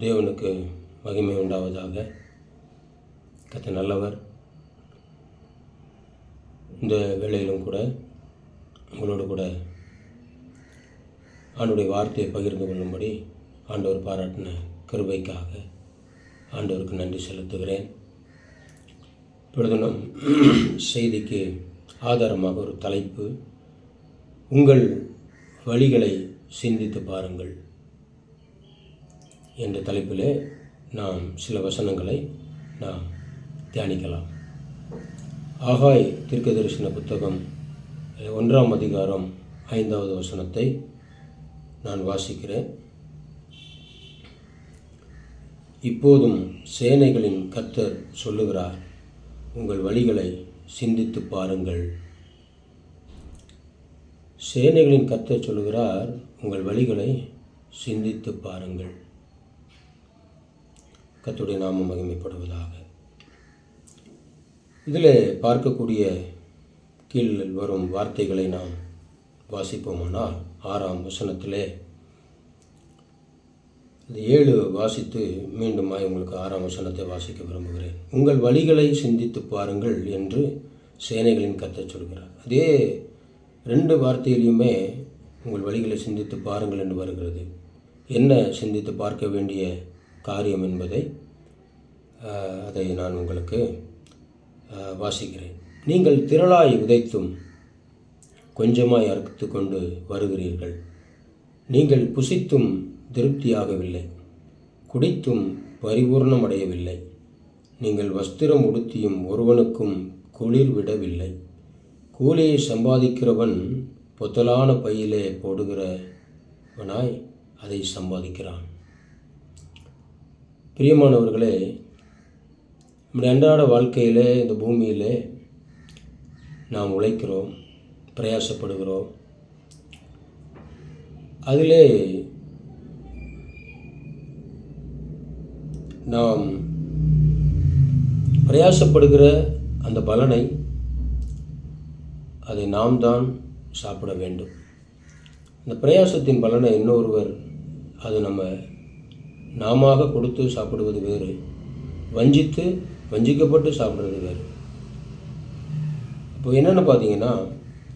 தேவனுக்கு மகிமை உண்டாவதாக. கர்த்தர் நல்லவர். இந்த வேளையிலும் கூட உங்களோடு கூட ஆண்டவருடைய வார்த்தையை பகிர்ந்து கொள்ளும்படி ஆண்டவர் பாராட்டின கிருபைக்காக ஆண்டவருக்கு நன்றி செலுத்துகிறேன். இப்பொழுது நம் செய்திக்கு ஆதாரமாக ஒரு தலைப்பு, உங்கள் வழிகளை சிந்தித்து பாருங்கள் என்ற தலைப்பிலே நாம் சில வசனங்களை நாம் தியானிக்கலாம். ஆகாய் தீர்க்கதரிசன புத்தகம் 1ஆம் அதிகாரம் 5வது வசனத்தை நான் வாசிக்கிறேன். இப்போதும் சேனைகளின் கர்த்தர் சொல்லுகிறார், உங்கள் வழிகளை சிந்தித்து பாருங்கள். சேனைகளின் கர்த்தர் சொல்லுகிறார், உங்கள் வழிகளை சிந்தித்து பாருங்கள். கர்த்தருடைய நாமம் மகிமைப்படுவதாக. இதில் பார்க்கக்கூடிய கீழ் வரும் வார்த்தைகளை நாம் வாசிப்போமானால் 6ஆம் வசனத்திலே 7 வாசித்து மீண்டும் உங்களுக்கு 6ஆம் வசனத்தை வாசிக்க விரும்புகிறேன். உங்கள் வழிகளை சிந்தித்து பாருங்கள் என்று சேனைகளின் கர்த்தர் சொல்கிறார். அதே 2 வார்த்தையிலையுமே உங்கள் வழிகளை சிந்தித்து பாருங்கள் என்று வருகிறது. என்ன சிந்தித்து பார்க்க வேண்டிய காரியம் என்பதை அதை நான் உங்களுக்கு வாசிக்கிறேன். நீங்கள் திரளாய் விதைத்தும் கொஞ்சமாய் அறுத்து கொண்டு வருகிறீர்கள். நீங்கள் புசித்தும் திருப்தியாகவில்லை, குடித்தும் பரிபூர்ணம் அடையவில்லை. நீங்கள் வஸ்திரம் உடுத்தியும் ஒருவனுக்கும் குளிர் விடவில்லை. கூலியை சம்பாதிக்கிறவன் பொத்தலான பையிலே போடுகிறவனாய் அதை சம்பாதிக்கிறான். பிரியமானவர்களே, நம்முடைய அன்றாட வாழ்க்கையிலே இந்த பூமியிலே நாம் உழைக்கிறோம், பிரயாசப்படுகிறோம். அதிலே நாம் பிரயாசப்படுகிற அந்த பலனை அதை நாம் தான் சாப்பிட வேண்டும். அந்த பிரயாசத்தின் பலனை இன்னொருவர் அது நாம கொடுத்து சாப்பிடுவது வேறு, வஞ்சிக்கப்பட்டு சாப்பிட்றது வேறு. இப்போ என்னென்னு பார்த்தீங்கன்னா,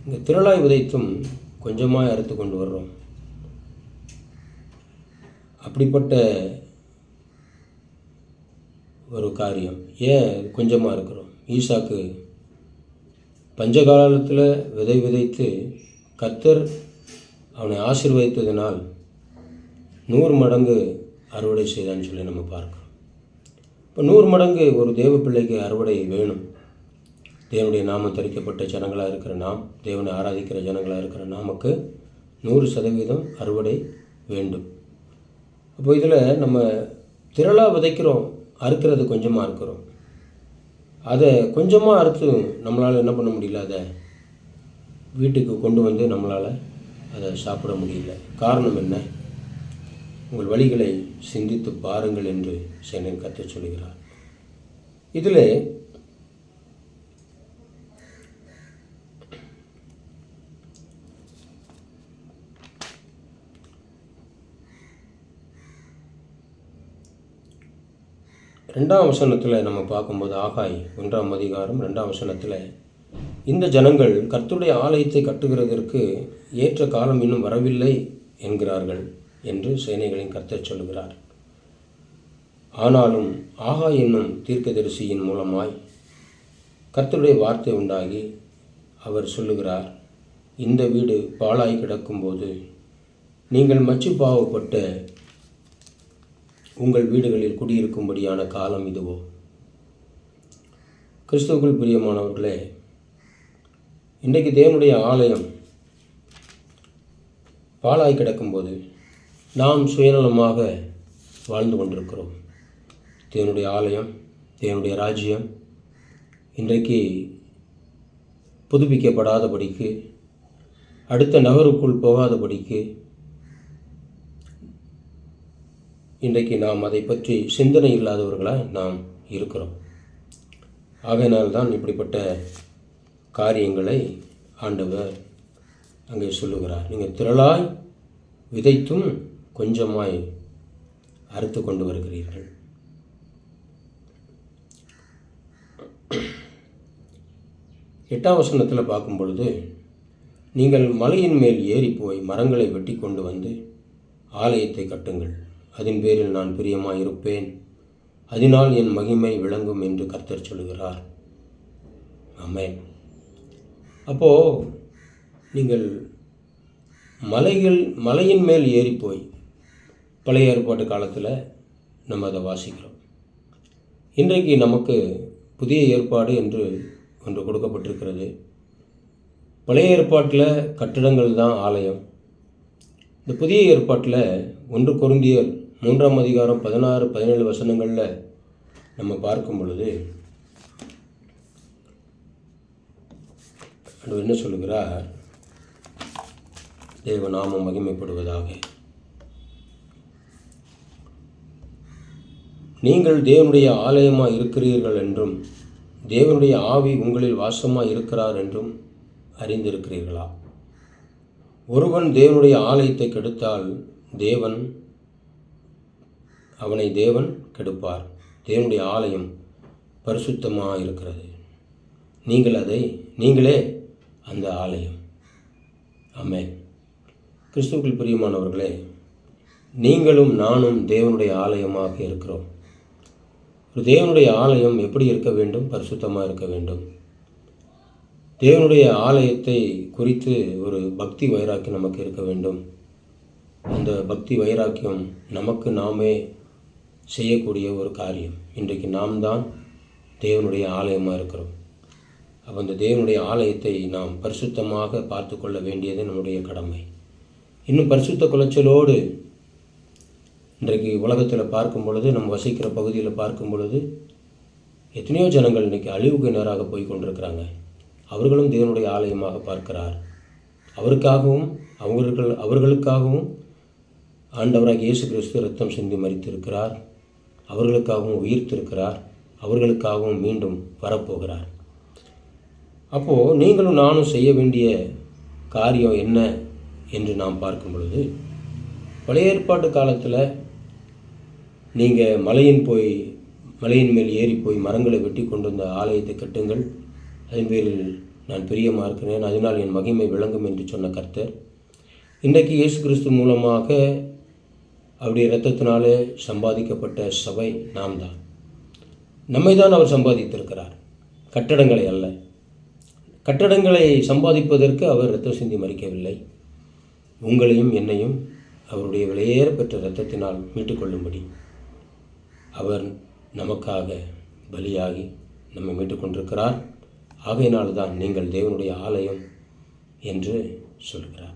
இங்கே திரளாய் விதைத்தும் கொஞ்சமாக அறுத்து கொண்டு வர்றோம். அப்படிப்பட்ட ஒரு காரியம். ஏன் கொஞ்சமாக இருக்கிறோம்? ஈசாக்கு பஞ்சகாலத்தில் விதைத்து கர்த்தர் அவனை ஆசீர்வதித்ததினால் 100 மடங்கு அறுவடை செய்தான்னு சொல்லி நம்ம பார்க்கிறோம். இப்போ 100 மடங்கு ஒரு தேவ பிள்ளைக்கு அறுவடை வேணும். தேவனுடைய நாமம் தரிக்கப்பட்ட ஜனங்களாக இருக்கிற நாம், தேவனை ஆராதிக்கிற ஜனங்களாக இருக்கிற நமக்கு 100% அறுவடை வேண்டும். அப்போ இதில் நம்ம திரளாக விதைக்கிறோம், அறுக்கிறது கொஞ்சமாக இருக்கிறோம். அதை கொஞ்சமாக அறுத்து நம்மளால் என்ன பண்ண முடியல, அதை வீட்டுக்கு கொண்டு வந்து நம்மளால் அதை சாப்பிட முடியல. காரணம் என்ன? உங்கள் வழிகளை சிந்தித்து பாருங்கள் என்று சேனையின் கர்த்தர் சொல்கிறார். இதில் ரெண்டாம் வசனத்தில் நம்ம பார்க்கும்போது, ஆகாய் 1ஆம் அதிகாரம் 2ஆம் வசனத்தில், இந்த ஜனங்கள் கர்த்தருடைய ஆலயத்தை கட்டுகிறதற்கு ஏற்ற காலம் இன்னும் வரவில்லை என்கிறார்கள் என்று சேனைகளின் கர்த்தர் சொல்கிறார். ஆனாலும் ஆகாய் என்னும் தீர்க்கதரிசியின் மூலமாய் கர்த்தருடைய வார்த்தை உண்டாகி அவர் சொல்லுகிறார், இந்த வீடு பாழாய் கிடக்கும்போது நீங்கள் மச்சு பாவப்பட்ட உங்கள் வீடுகளில் குடியிருக்கும்படியான காலம் இதுவோ? கிறிஸ்துவுக்குள் பிரியமானவர்களே, இன்றைக்கு தேவனுடைய ஆலயம் பாழாய் கிடக்கும்போது நாம் சுயநலமாக வாழ்ந்து கொண்டிருக்கிறோம். தேவனுடைய ஆலயம், தேவனுடைய ராஜ்யம் இன்றைக்கு புதுப்பிக்கப்படாதபடிக்கு, அடுத்த நகருக்குள் போகாதபடிக்கு இன்றைக்கு நாம் அதை பற்றி சிந்தனை இல்லாதவர்களாக நாம் இருக்கிறோம். ஆகையினால்தான் இப்படிப்பட்ட காரியங்களை ஆண்டவர் அங்கே சொல்லுகிறார். நீங்கள் திரளாய் விதைத்தும் கொஞ்சமாய் அறுத்து கொண்டு வருகிறீர்கள். எட்டாம் வசனத்தில் பார்க்கும் பொழுது, நீங்கள் மலையின் மேல் ஏறி போய் மரங்களை வெட்டி கொண்டு வந்து ஆலயத்தை கட்டுங்கள், அதன் பேரில் நான் பிரியமாயிருப்பேன், அதனால் என் மகிமை விளங்கும் என்று கர்த்தர் சொல்கிறார். ஆமென். அப்போது நீங்கள் மலையின் மேல் ஏறி போய், பழைய ஏற்பாட்டு காலத்தில் நம்ம அதை வாசிக்கிறோம். இன்றைக்கு நமக்கு புதிய ஏற்பாடு என்று ஒன்று கொடுக்கப்பட்டிருக்கிறது. பழைய ஏற்பாட்டில் கட்டிடங்கள் தான் ஆலயம். இந்த புதிய ஏற்பாட்டில் 1 கொரிந்தியர் 3ஆம் அதிகாரம் 16-17 வசனங்களில் நம்ம பார்க்கும் பொழுது என்ன சொல்லுகிறார்? தேவ நாமம் மகிமைப்படுவதாக. நீங்கள் தேவனுடைய ஆலயமாக இருக்கிறீர்கள் என்றும் தேவனுடைய ஆவி உங்களில் வாசமாக இருக்கிறார் என்றும் அறிந்திருக்கிறீர்களா? ஒருவன் தேவனுடைய ஆலயத்தை கெடுத்தால் அவனை தேவன் கெடுப்பார். தேவனுடைய ஆலயம் பரிசுத்தமாக இருக்கிறது. நீங்களே அந்த ஆலயம். ஆமென். கிறிஸ்துவுக்குள் பிரியமானவர்களே, நீங்களும் நானும் தேவனுடைய ஆலயமாக இருக்கிறோம். ஒரு தேவனுடைய ஆலயம் எப்படி இருக்க வேண்டும்? பரிசுத்தமாக இருக்க வேண்டும். தேவனுடைய ஆலயத்தை குறித்து ஒரு பக்தி வைராக்கியம் நமக்கு இருக்க வேண்டும். அந்த பக்தி வைராக்கியம் நமக்கு நாமே செய்யக்கூடிய ஒரு காரியம். இன்றைக்கு நாம் தான் தேவனுடைய ஆலயமாக இருக்கிறோம். அப்போ அந்த தேவனுடைய ஆலயத்தை நாம் பரிசுத்தமாக பார்த்து கொள்ள வேண்டியது நம்முடைய கடமை. இன்னும் பரிசுத்த குலைச்சலோடு இன்றைக்கு உலகத்தில் பார்க்கும் பொழுது, நம்ம வசிக்கிற பகுதியில் பார்க்கும் பொழுது எத்தனையோ ஜனங்கள் இன்றைக்கி அழிவுக்கு நேராக போய் கொண்டிருக்கிறாங்க. அவர்களும் தேவனுடைய ஆலயமாக பார்க்கிறார். அவர்களுக்காகவும் ஆண்டவராக இயேசு கிறிஸ்து இரத்தம் சிந்தி மரித்திருக்கிறார். அவர்களுக்காகவும் உயிர்த்திருக்கிறார். அவர்களுக்காகவும் மீண்டும் வரப்போகிறார். அப்போது நீங்களும் நானும் செய்ய வேண்டிய காரியம் என்ன என்று நாம் பார்க்கும் பொழுது, பழைய ஏற்பாட்டு காலத்தில் நீங்கள் மலையின் மேல் ஏறி போய் மரங்களை வெட்டி கொண்டு வந்த ஆலயத்தை கட்டுங்கள், அதன் பேரில் நான் பிரியமாக இருக்கிறேன், அதனால் என் மகிமை விளங்கும் என்று சொன்ன கர்த்தர், இன்றைக்கு இயேசு கிறிஸ்து மூலமாக அவருடைய இரத்தத்தினாலே சம்பாதிக்கப்பட்ட சபை நாம் தான். நம்மை தான் அவர் சம்பாதித்திருக்கிறார், கட்டடங்களை அல்ல. கட்டடங்களை சம்பாதிப்பதற்கு அவர் இரத்தம் சிந்தி மரிக்கவில்லை. உங்களையும் என்னையும் அவருடைய விலையேற பெற்ற இரத்தத்தினால் மீட்டுக்கொள்ளும்படி அவர் நமக்காக பலியாகி நம்மை மீட்டுக்கொண்டிருக்கிறார். ஆகையினால்தான் நீங்கள் தேவனுடைய ஆலயம் என்று சொல்கிறார்.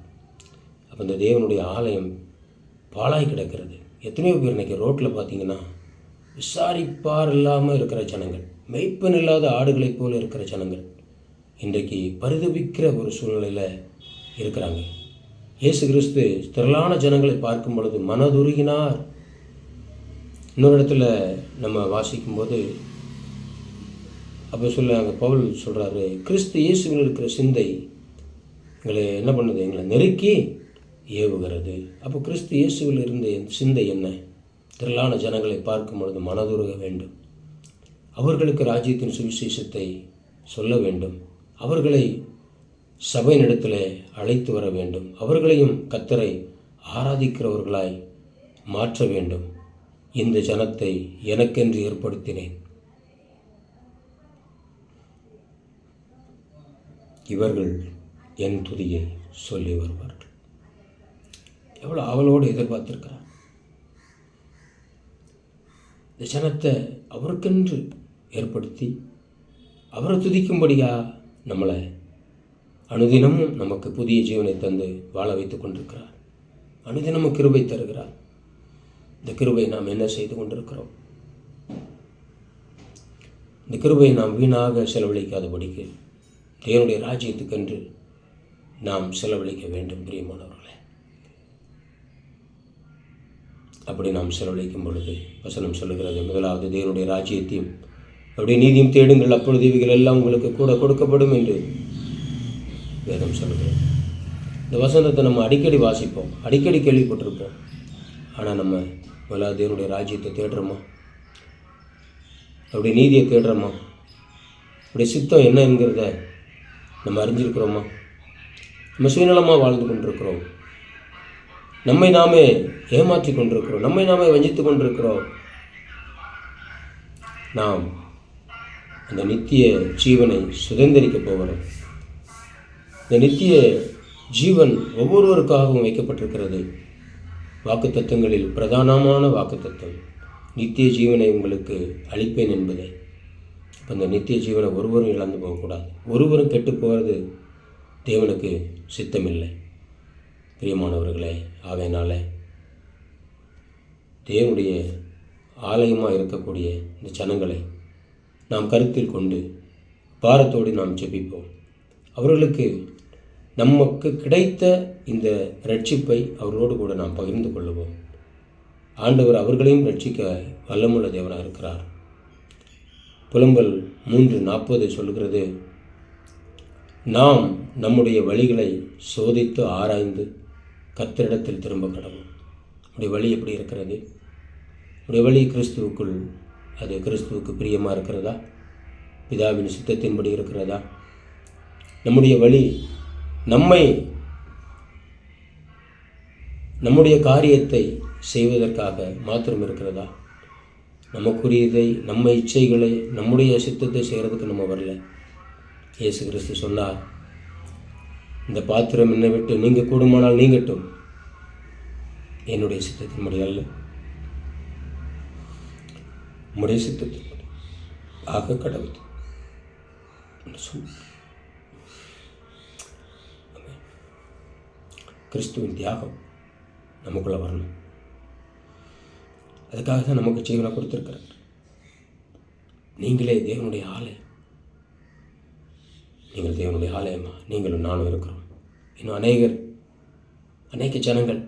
அப்போ இந்த தேவனுடைய ஆலயம் பாழாய் கிடக்கிறது. எத்தனையோ பேர் இன்றைக்கி ரோட்டில் பார்த்தீங்கன்னா விசாரிப்பார் இல்லாமல் இருக்கிற ஜனங்கள், மெய்ப்பன் இல்லாத ஆடுகளைப் போல் இருக்கிற ஜனங்கள் இன்றைக்கு பரிதபிக்கிற ஒரு சூழ்நிலையில் இருக்கிறாங்க. இயேசு கிறிஸ்து திரளான ஜனங்களை பார்க்கும் பொழுது மனதுருகினார். இன்னொரு இடத்துல நம்ம வாசிக்கும்போது அப்போ அங்கே பவுல் சொல்கிறாரு, கிறிஸ்து இயேசுவில் இருக்கிற சிந்தை எங்களை என்ன பண்ணுது? எங்களை நெருக்கி ஏவுகிறது. அப்போ கிறிஸ்து இயேசுவில் இருந்த சிந்தை என்ன? திரளான ஜனங்களை பார்க்கும் பொழுது மனதுருக வேண்டும். அவர்களுக்கு ராஜ்யத்தின் சுவிசேஷத்தை சொல்ல வேண்டும். அவர்களை சபையினிடத்தில் அழைத்து வர வேண்டும். அவர்களையும் கர்த்தரை ஆராதிக்கிறவர்களாய் மாற்ற வேண்டும். இந்த ஜனத்தை எனக்கென்று ஏற்படுத்தினேன், இவர்கள் என் துதியை சொல்லி வருவார்கள். எவ்வளோ அவளோடு எதிர்பார்த்திருக்கிறார். இந்த ஜனத்தை அவருக்கென்று ஏற்படுத்தி அவரை துதிக்கும்படியா நம்மளை அனுதினமும் நமக்கு புதிய ஜீவனை தந்து வாழ வைத்து கொண்டிருக்கிறார். அனுதினமும் கிருபை தருகிறார். இந்த கிருபை நாம் என்ன செய்து கொண்டிருக்கிறோம்? இந்த கிருபை நாம் வீணாக செலவழிக்காதபடிக்கு தேவனுடைய ராஜ்யத்துக்கென்று நாம் செலவழிக்க வேண்டும். பிரியமானவர்களே, அப்படி நாம் செலவழிக்கும் பொழுது வசனம் சொல்லுகிறது, முதலாவது தேவனுடைய ராஜ்யத்தையும் அவருடைய நீதியும் தேடுங்கள், அப்பொழுது இவைகள் எல்லாம் உங்களுக்கு கூட கொடுக்கப்படும் என்று வேதம் சொல்லுகிறது. இந்த வசனத்தை நம்ம அடிக்கடி வாசிப்போம், அடிக்கடி கேள்விப்பட்டிருப்போம். ஆனால் நம்ம முதலாவது தேவனுடைய ராஜ்யத்தை தேடுறோமா? அவருடைய நீதியை தேடுறோமா? அவருடைய சித்தம் என்னங்கிறத நம்ம அறிஞ்சிருக்கிறோமா? நம்ம சுயநலமாக வாழ்ந்து கொண்டிருக்கிறோம். நம்மை நாமே ஏமாற்றி கொண்டிருக்கிறோம். நம்மை நாமே வஞ்சித்து கொண்டிருக்கிறோம். நாம் அந்த நித்திய ஜீவனை சுதந்திரிக்க போகிறோம். இந்த நித்திய ஜீவன் ஒவ்வொருவருக்காகவும் வைக்கப்பட்டிருக்கிறது. வாக்குத்தத்தங்களில் பிரதானமான வாக்குத்தத்தம் நித்திய ஜீவனை உங்களுக்கு அளிப்பேன் என்பதே. அந்த நித்திய ஜீவனை ஒருவரும் இழந்து போகக்கூடாது. ஒருவரும் கெட்டு போகிறது தேவனுக்கு சித்தமில்லை. பிரியமானவர்களே, ஆகையினால தேவனுடைய ஆலயமாக இருக்கக்கூடிய இந்த ஜனங்களை நாம் கருத்தில் கொண்டு பாரத்தோடு நாம் ஜெபிப்போம். அவர்களுக்கு நமக்கு கிடைத்த இந்த ரட்சிப்பை அவர்களோடு கூட நாம் பகிர்ந்து கொள்ளுவோம். ஆண்டவர் அவர்களையும் ரட்சிக்க வல்லமுள்ள தேவனாக இருக்கிறார். புலம்பல் 3:40 சொல்லுகிறது, நாம் நம்முடைய வழிகளை சோதித்து ஆராய்ந்து கர்த்தரிடத்தில் திரும்ப கடவும். நம்முடைய வழி எப்படி இருக்கிறது? நம்முடைய வழி கிறிஸ்துவுக்குள், அது கிறிஸ்துவுக்கு பிரியமாக இருக்கிறதா? பிதாவின் சித்தத்தின்படி இருக்கிறதா? நம்முடைய வழி நம்முடைய காரியத்தை செய்வதற்காக மாத்திரம் இருக்கிறதா? நமக்குரியதை, நம்ம இச்சைகளை, நம்முடைய சித்தத்தை செய்கிறதுக்கு நம்ம வரல. இயேசு கிறிஸ்து சொன்னார், இந்த பாத்திரம் என்னை விட்டு நீங்க கூடுமானால் நீங்கட்டும், என்னுடைய சித்தத்தின்படி அல்ல, உம்முடைய சித்தத்தின்படி ஆக கடவுள். கிறிஸ்துவின் தியாகம் நமக்குள்ளே வரணும். அதுக்காக தான் நமக்கு ஜீவனை கொடுத்துருக்கிறார். நீங்களே தேவனுடைய ஆலயம். நீங்கள் தேவனுடைய ஆலயமா? நீங்களும் நானும் இருக்கிறோம். இன்னும் அநேக ஜனங்கள்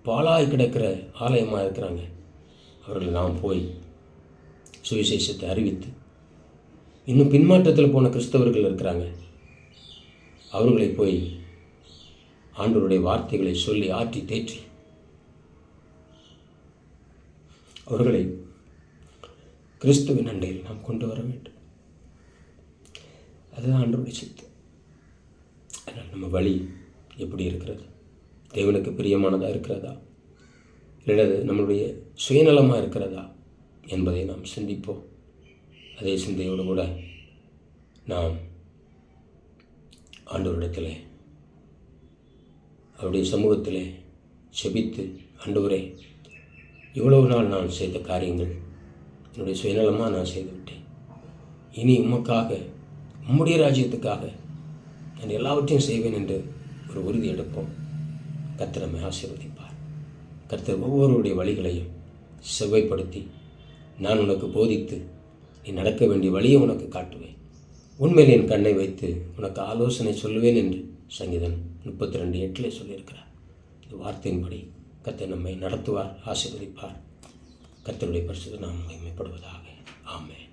பாழாய் கிடக்கிற ஆலயமாக இருக்கிறாங்க. அவர்கள் நாம் போய் சுவிசேஷத்தை அறிவித்து, இன்னும் பின்மாற்றத்தில் போன கிறிஸ்தவர்கள் இருக்கிறாங்க, அவர்களை போய் ஆண்டவருடைய வார்த்தைகளை சொல்லி ஆற்றி தேற்றி அவர்களை கிறிஸ்துவின் அண்டையில் நாம் கொண்டு வர வேண்டும். அதுதான் ஆண்டவருடைய சித்தம். அதனால் நம்ம வழி எப்படி இருக்கிறது? தேவனுக்கு பிரியமானதாக இருக்கிறதா, இல்லை நம்மளுடைய சுயநலமாக இருக்கிறதா என்பதை நாம் சிந்திப்போம். அதே சிந்தையோடு கூட நாம் ஆண்டவரிடத்தில், அவருடைய சமூகத்தில் செபித்து, ஆண்டவரே, இவ்வளவு நாள் நான் செய்த காரியங்கள் என்னுடைய சுயநலமாக நான் செய்துவிட்டேன். இனி உமக்காக, உம்முடைய ராஜ்யத்துக்காக நான் எல்லாவற்றையும் செய்வேன் என்று ஒரு உறுதி எடுப்போம். கர்த்தர் நம்மை ஆசீர்வதிப்பார். கர்த்தர் ஒவ்வொருடைய வழிகளையும் செவ்வாய்ப்படுத்தி, நான் உனக்கு போதித்து நீ நடக்க வேண்டிய வழியை உனக்கு காட்டுவேன், உண்மையில் என் கண்ணை வைத்து உனக்கு ஆலோசனை சொல்லுவேன் என்று சங்கீதம் 32:8 சொல்லியிருக்கிறார். இந்த வார்த்தையின்படி கர்த்தர் நம்மை நடத்துவார், ஆசீர்வதிப்பார். கர்த்தருடைய பரிசுத்த நாமம் மகிமைப்படுவதாக. ஆமென்.